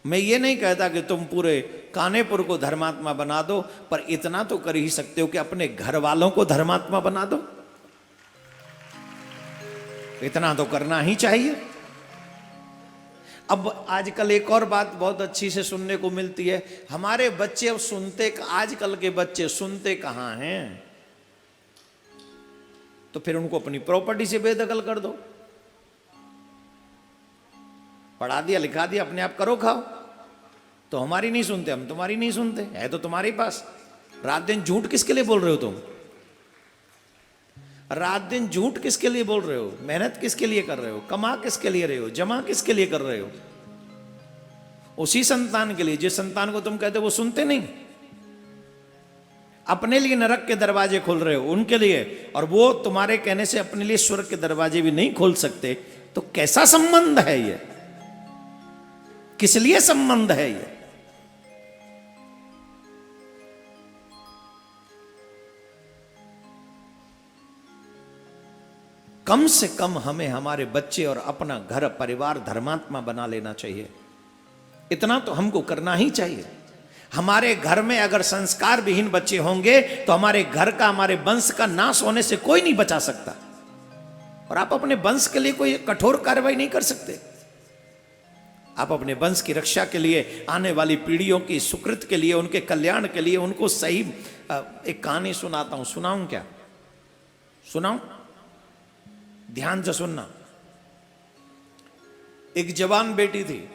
मैं ये नहीं कहता कि तुम पूरे कानेपुर को धर्मात्मा बना दो, पर इतना तो कर ही सकते हो कि अपने घर वालों को धर्मात्मा बना दो। इतना तो करना ही चाहिए। अब आजकल एक और बात बहुत अच्छी से सुनने को मिलती है, हमारे बच्चे अब सुनते, आजकल के बच्चे सुनते कहां हैं? तो फिर उनको अपनी प्रॉपर्टी से बेदखल कर दो। पढ़ा दिया लिखा दिया, अपने आप करो खाओ। तो हमारी नहीं सुनते, हम तुम्हारी नहीं सुनते, है तो तुम्हारे पास। रात दिन झूठ किसके लिए बोल रहे हो तुम? रात दिन झूठ किसके लिए बोल रहे हो? मेहनत किसके लिए कर रहे हो? कमा किसके लिए रहे हो? जमा किसके लिए कर रहे हो? उसी संतान के लिए जिस संतान को तुम कहते हो वो सुनते नहीं। अपने लिए नरक के दरवाजे खोल रहे हो उनके लिए, और वो तुम्हारे कहने से अपने लिए स्वर्ग के दरवाजे भी नहीं खोल सकते। तो कैसा संबंध है ये? किस लिए संबंध है ये? कम से कम हमें हमारे बच्चे और अपना घर परिवार धर्मात्मा बना लेना चाहिए। इतना तो हमको करना ही चाहिए। हमारे घर में अगर संस्कार विहीन बच्चे होंगे तो हमारे घर का, हमारे वंश का नाश होने से कोई नहीं बचा सकता। और आप अपने वंश के लिए कोई कठोर कार्रवाई नहीं कर सकते। आप अपने वंश की रक्षा के लिए, आने वाली पीढ़ियों की सुकृत के लिए, उनके कल्याण के लिए उनको सही। एक कहानी सुनाता हूं, सुनाऊं क्या? सुनाऊं? ध्यान से सुनना। एक जवान बेटी थी,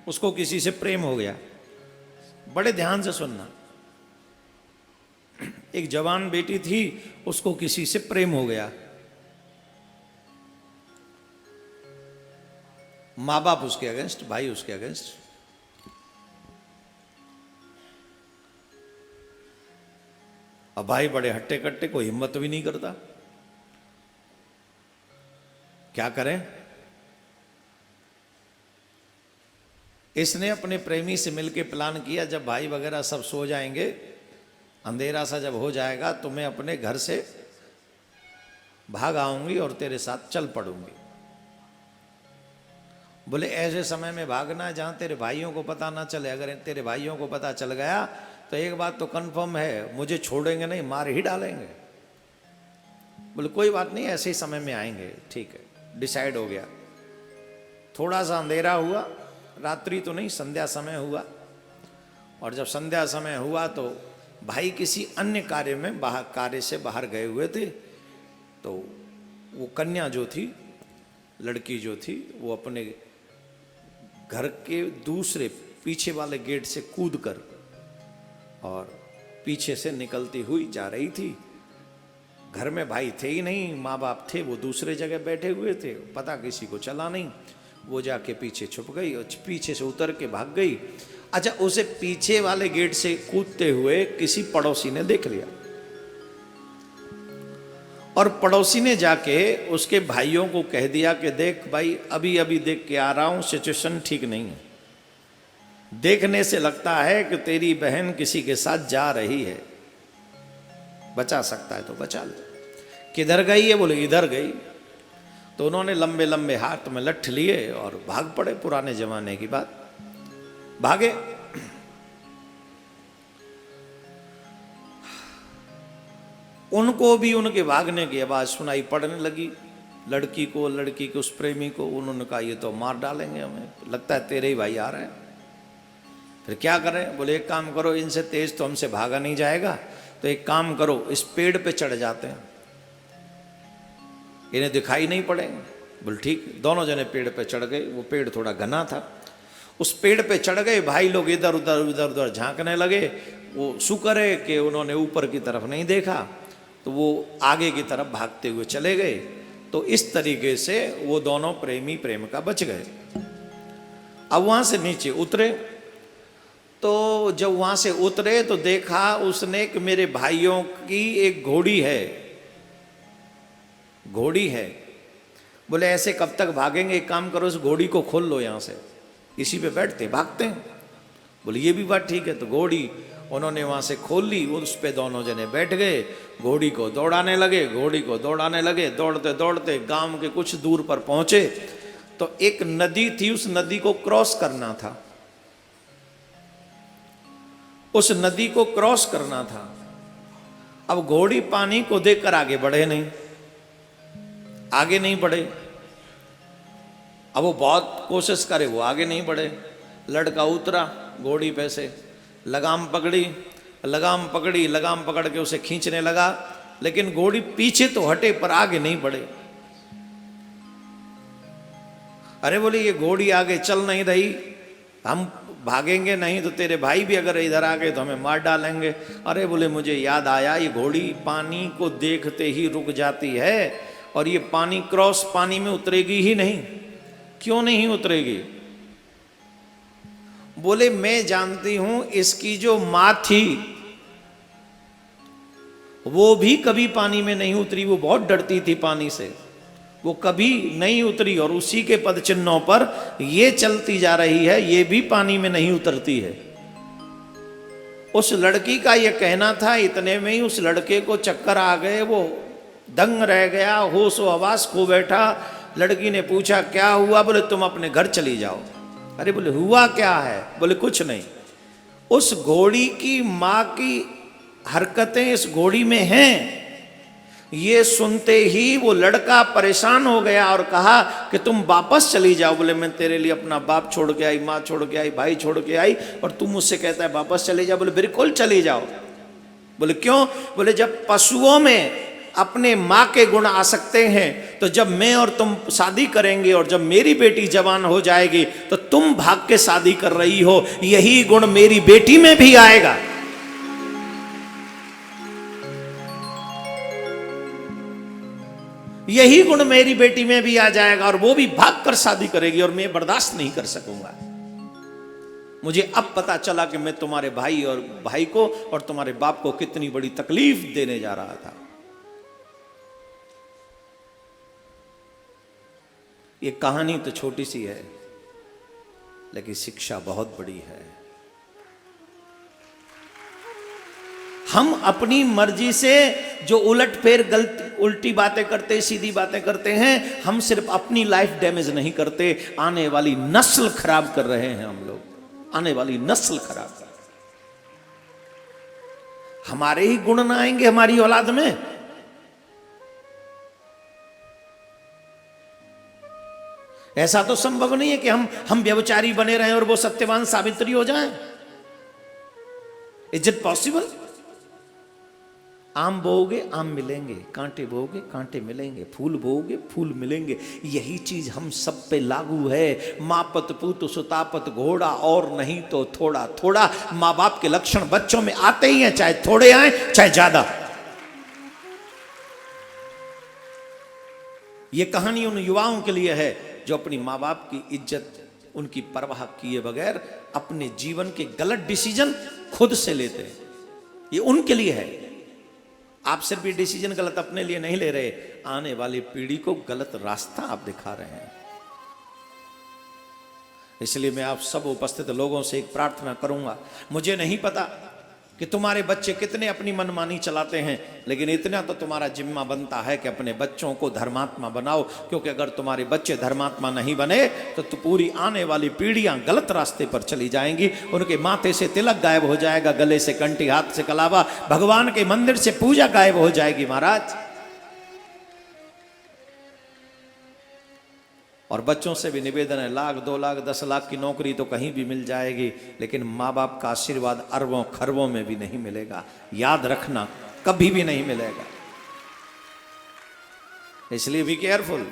उसको किसी से प्रेम हो गया। बड़े ध्यान से सुनना। एक जवान बेटी थी, उसको किसी से प्रेम हो गया। माँ बाप उसके अगेंस्ट, भाई उसके अगेंस्ट। अब भाई बड़े हट्टे कट्टे, कोई हिम्मत भी नहीं करता। क्या करें? इसने अपने प्रेमी से मिलकर प्लान किया, जब भाई वगैरह सब सो जाएंगे, अंधेरा सा जब हो जाएगा, तो मैं अपने घर से भाग आऊंगी और तेरे साथ चल पड़ूंगी। बोले ऐसे समय में भागना है जहां तेरे भाइयों को पता ना चले। अगर तेरे भाइयों को पता चल गया तो एक बात तो कंफर्म है, मुझे छोड़ेंगे नहीं, मार ही डालेंगे। बोले कोई बात नहीं, ऐसे ही समय में आएंगे। ठीक है, डिसाइड हो गया। थोड़ा सा अंधेरा हुआ, रात्रि तो नहीं, संध्या समय हुआ। और जब संध्या समय हुआ तो भाई किसी अन्य कार्य में कार्य से बाहर गए हुए थे। तो वो कन्या जो थी, लड़की जो थी, वो अपने घर के दूसरे पीछे वाले गेट से कूदकर और पीछे से निकलती हुई जा रही थी। घर में भाई थे ही नहीं, माँ बाप थे, वो दूसरे जगह बैठे हुए थे, पता किसी को चला नहीं। वो जाके पीछे छुप गई और पीछे से उतर के भाग गई। अच्छा, उसे पीछे वाले गेट से कूदते हुए किसी पड़ोसी ने देख लिया, और पड़ोसी ने जाके उसके भाइयों को कह दिया कि देख भाई, अभी अभी देख के आ रहा हूं, सिचुएशन ठीक नहीं है। देखने से लगता है कि तेरी बहन किसी के साथ जा रही है, बचा सकता है तो बचा ले। किधर गई है? बोले इधर गई। तो उन्होंने लंबे लंबे हाथ में लठ लिए और भाग पड़े। पुराने जमाने की बात, भागे। उनको भी उनके भागने की आवाज सुनाई पड़ने लगी। लड़की को, लड़की के उस प्रेमी को, उन्होंने कहा ये तो मार डालेंगे हमें, लगता है तेरे ही भाई आ रहे हैं। फिर क्या करें? बोले एक काम करो, इनसे तेज तो हमसे भागा नहीं जाएगा, तो एक काम करो, इस पेड़ पे चढ़ जाते हैं, इन्हें दिखाई नहीं पड़ेंगे। बोले ठीक। दोनों जने पेड़ पे चढ़ गए। वो पेड़ थोड़ा घना था, उस पेड़ पे चढ़ गए। भाई लोग इधर उधर झांकने लगे। वो शुक्र है कि उन्होंने ऊपर की तरफ नहीं देखा, तो वो आगे की तरफ भागते हुए चले गए। तो इस तरीके से वो दोनों प्रेमी प्रेम का बच गए। अब वहां से नीचे उतरे, तो जब वहां से उतरे तो देखा उसने कि मेरे भाइयों की एक घोड़ी है, घोड़ी है। बोले ऐसे कब तक भागेंगे? एक काम करो, उस घोड़ी को खोल लो, यहां से इसी पे बैठते भागते हैं। बोले ये भी बात ठीक है। तो घोड़ी उन्होंने वहां से खोल ली, उस पे दोनों जने बैठ गए, घोड़ी को दौड़ाने लगे, घोड़ी को दौड़ाने लगे। दौड़ते दौड़ते गांव के कुछ दूर पर पहुंचे तो एक नदी थी, उस नदी को क्रॉस करना था, उस नदी को क्रॉस करना था। अब घोड़ी पानी को देखकर आगे बढ़े नहीं, आगे नहीं बढ़े। अब वो बहुत कोशिश करे, वो आगे नहीं बढ़े। लड़का उतरा घोड़ी पे से, लगाम पकड़ी, लगाम पकड़ी, लगाम पकड़ के उसे खींचने लगा, लेकिन घोड़ी पीछे तो हटे पर आगे नहीं बढ़े। अरे बोले ये घोड़ी आगे चल नहीं रही, हम भागेंगे नहीं तो तेरे भाई भी अगर इधर आ गए तो हमें मार डालेंगे। अरे बोले मुझे याद आया, ये घोड़ी पानी को देखते ही रुक जाती है और ये पानी क्रॉस पानी में उतरेगी ही नहीं। क्यों नहीं उतरेगी? बोले मैं जानती हूं इसकी जो मां थी वो भी कभी पानी में नहीं उतरी, वो बहुत डरती थी पानी से, वो कभी नहीं उतरी और उसी के पद चिन्हों पर ये चलती जा रही है, ये भी पानी में नहीं उतरती है। उस लड़की का ये कहना था, इतने में ही उस लड़के को चक्कर आ गए, वो दंग रह गया, होश व आवास खो बैठा। लड़की ने पूछा क्या हुआ? बोले तुम अपने घर चली जाओ। अरे बोले हुआ क्या है? बोले कुछ नहीं। उस घोड़ी की मां की हरकतें इस घोड़ी में हैं। ये सुनते ही वो लड़का परेशान हो गया और कहा कि तुम वापस चली जाओ। बोले मैं तेरे लिए अपना बाप छोड़ के आई, माँ छोड़ के आई, भाई छोड़ के आई और तू मुझसे कहता है वापस चली जाओ। बोले बिल्कुल चली जाओ। बोले क्यों? बोले जब पशुओं में अपने माँ के गुण आ सकते हैं तो जब मैं और तुम शादी करेंगे और जब मेरी बेटी जवान हो जाएगी तो तुम भाग के शादी कर रही हो, यही गुण मेरी बेटी में भी आएगा। यही गुण मेरी बेटी में भी आ जाएगा और वो भी भागकर शादी करेगी और मैं बर्दाश्त नहीं कर सकूंगा। मुझे अब पता चला कि मैं तुम्हारे भाई को और तुम्हारे बाप को कितनी बड़ी तकलीफ देने जा रहा था। ये कहानी तो छोटी सी है लेकिन शिक्षा बहुत बड़ी है। हम अपनी मर्जी से जो उलट फेर उल्टी बातें करते, सीधी बातें करते हैं, हम सिर्फ अपनी लाइफ डैमेज नहीं करते, आने वाली नस्ल खराब कर रहे हैं हम लोग। आने वाली नस्ल खराब कर रहे हैं। हमारे ही गुण ना आएंगे हमारी औलाद में। ऐसा तो संभव नहीं है कि हम व्यभिचारी बने रहें और वो सत्यवान सावित्री हो जाएं। Is it possible? आम बोओगे आम मिलेंगे, कांटे बोओगे कांटे मिलेंगे, फूल बोओगे फूल मिलेंगे। यही चीज हम सब पे लागू है। मापत पूत सुतापत घोड़ा, और नहीं तो थोड़ा थोड़ा। माँ बाप के लक्षण बच्चों में आते ही हैं, चाहे थोड़े आए चाहे ज्यादा। ये कहानी उन युवाओं के लिए है जो अपनी माँ बाप की इज्जत, उनकी परवाह किए बगैर अपने जीवन के गलत डिसीजन खुद से लेते हैं। ये उनके लिए है। आप सिर्फ ये डिसीजन गलत अपने लिए नहीं ले रहे, आने वाली पीढ़ी को गलत रास्ता आप दिखा रहे हैं। इसलिए मैं आप सब उपस्थित लोगों से एक प्रार्थना करूंगा। मुझे नहीं पता कि तुम्हारे बच्चे कितने अपनी मनमानी चलाते हैं, लेकिन इतना तो तुम्हारा जिम्मा बनता है कि अपने बच्चों को धर्मात्मा बनाओ। क्योंकि अगर तुम्हारे बच्चे धर्मात्मा नहीं बने तो पूरी आने वाली पीढ़ियां गलत रास्ते पर चली जाएंगी। उनके माथे से तिलक गायब हो जाएगा, गले से कंठी, हाथ से कलावा, भगवान के मंदिर से पूजा गायब हो जाएगी महाराज। और बच्चों से भी निवेदन है, 1 लाख 2 लाख 10 लाख की नौकरी तो कहीं भी मिल जाएगी, लेकिन माँ बाप का आशीर्वाद अरबों खरबों में भी नहीं मिलेगा। याद रखना, कभी भी नहीं मिलेगा। इसलिए बी केयरफुल।